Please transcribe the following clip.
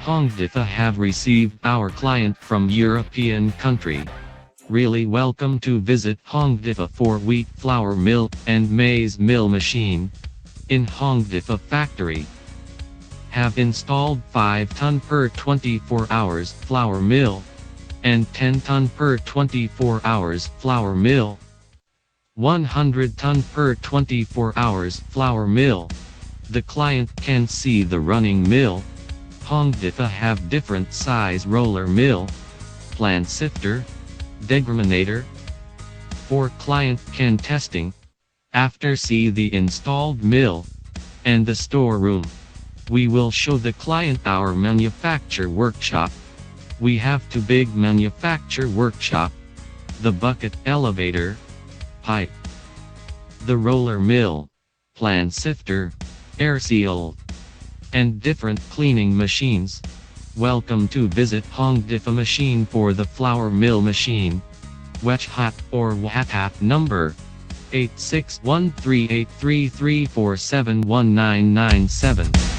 Hongdifa have received our client from European country. Really welcome to visit Hongdifa for wheat flour mill and maize mill machine in Hongdifa factory. Have installed 5 ton per 24 hours flour mill and 10 ton per 24 hours flour mill. 100 ton per 24 hours flour mill. The client can see the running mill. Hongdifa have different size roller mill, plant sifter, degerminator. For client can testing. After see the installed mill and the storeroom. We will show the client our manufacture workshop. We have 2 big manufacture workshop. The bucket elevator, pipe, the roller mill, plant sifter, air seal, and different cleaning machines. Welcome to visit Hongdifa machine for the flour mill machine. WhatsApp or WhatsApp number 86138334719997.